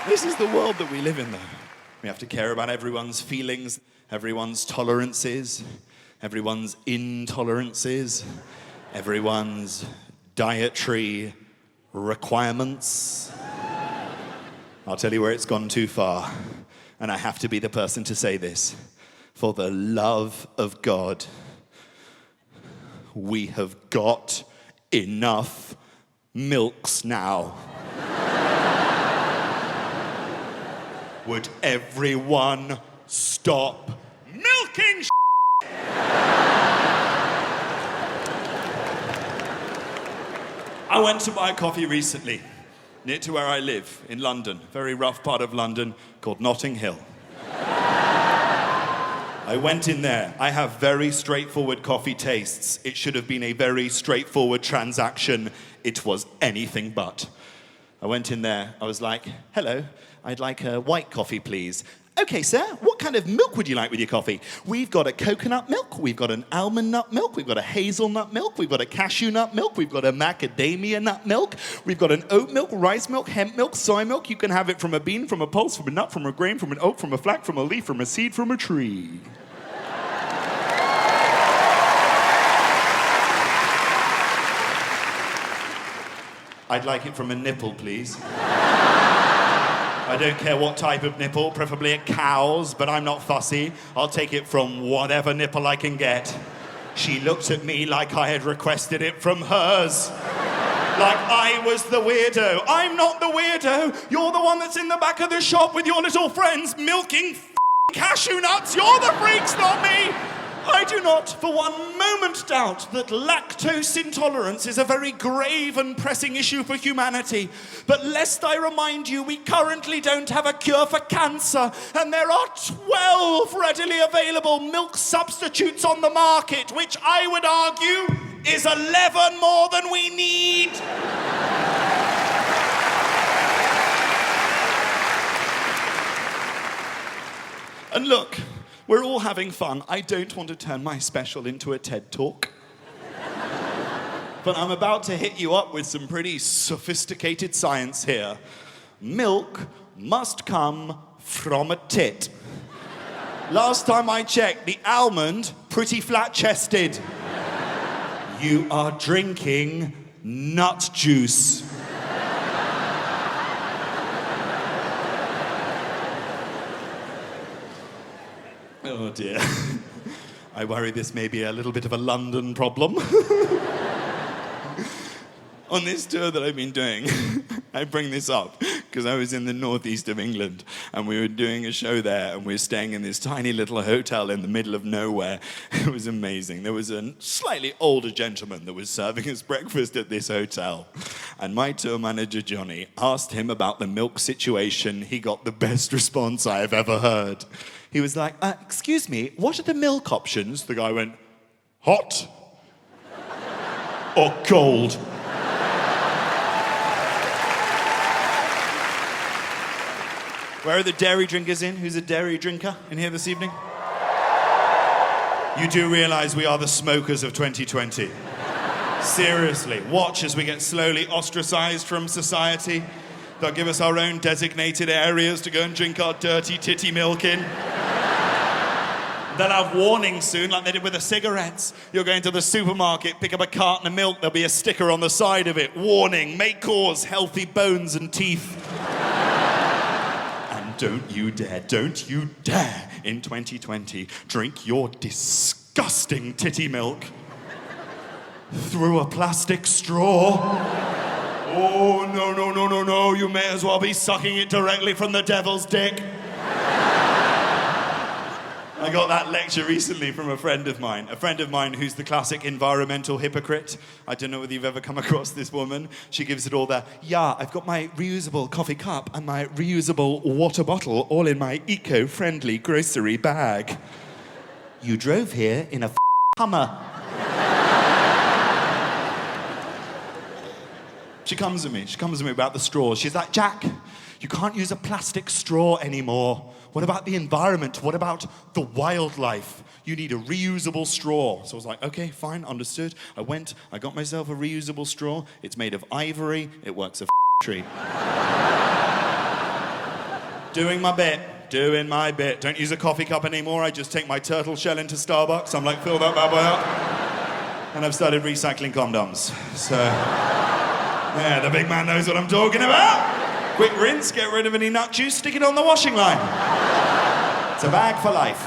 This is the world that we live in, though. We have to care about everyone's feelings, everyone's tolerances, everyone's intolerances, everyone's dietary requirements. I'll tell you where it's gone too far, and I have to be the person to say this. For the love of God, we have got enough milks now. Would everyone stop milking I went to buy coffee recently, near to where I live, in London, very rough part of London called Notting Hill. I went in there. I have very straightforward coffee tastes. It should have been a very straightforward transaction. It was anything but. I went in there, I was like, hello, I'd like a white coffee, please. Okay, sir, what kind of milk would you like with your coffee? We've got a coconut milk, we've got an almond nut milk, we've got a hazelnut milk, we've got a cashew nut milk, we've got a macadamia nut milk, we've got an oat milk, rice milk, hemp milk, soy milk. You can have it from a bean, from a pulse, from a nut, from a grain, from an oak, from a flax, from a leaf, from a seed, from a tree. I'd like it from a nipple, please. I don't care what type of nipple, preferably a cow's, but I'm not fussy. I'll take it from whatever nipple I can get. She looked at me like I had requested it from hers. Like I was the weirdo. I'm not the weirdo. You're the one that's in the back of the shop with your little friends milking cashew nuts. You're the freaks, not me. I do not for one moment doubt that lactose intolerance is a very grave and pressing issue for humanity. But lest I remind you, we currently don't have a cure for cancer, and there are 12 readily available milk substitutes on the market, which I would argue is 11 more than we need. And look, we're all having fun. I don't want to turn my special into a TED Talk. But I'm about to hit you up with some pretty sophisticated science here. Milk must come from a tit. Last time I checked, the almond, pretty flat-chested. You are drinking nut juice. Oh dear. I worry this may be a little bit of a London problem. On this tour that I've been doing, I bring this up because I was in the northeast of England and we were doing a show there and we were staying in this tiny little hotel in the middle of nowhere. It was amazing. There was a slightly older gentleman that was serving us breakfast at this hotel. And my tour manager, Johnny, asked him about the milk situation. He got the best response I have ever heard. He was like, excuse me, what are the milk options? The guy went, hot or cold? Where are the dairy drinkers in? Who's a dairy drinker in here this evening? You do realize we are the smokers of 2020. Seriously, watch as we get slowly ostracized from society. They'll give us our own designated areas to go and drink our dirty titty milk in. They'll have warnings soon, like they did with the cigarettes. You'll go into the supermarket, pick up a carton of milk, there'll be a sticker on the side of it. Warning, may cause healthy bones and teeth. And don't you dare, in 2020, drink your disgusting titty milk through a plastic straw. Oh, no, you may as well be sucking it directly from the devil's dick. I got that lecture recently from a friend of mine who's the classic environmental hypocrite. I don't know whether you've ever come across this woman. She gives it all the, yeah, I've got my reusable coffee cup and my reusable water bottle all in my eco-friendly grocery bag. You drove here in a Hummer. She comes to me about the straws. She's like, Jack, you can't use a plastic straw anymore. What about the environment? What about the wildlife? You need a reusable straw. So I was like, okay, fine, understood. I got myself a reusable straw. It's made of ivory. It works a tree. Doing my bit. Doing my bit. Don't use a coffee cup anymore. I just take my turtle shell into Starbucks. I'm like, fill that bad boy up. And I've started recycling condoms. So, yeah, the big man knows what I'm talking about. Quick rinse, get rid of any nut juice, stick it on the washing line. It's a bag for life.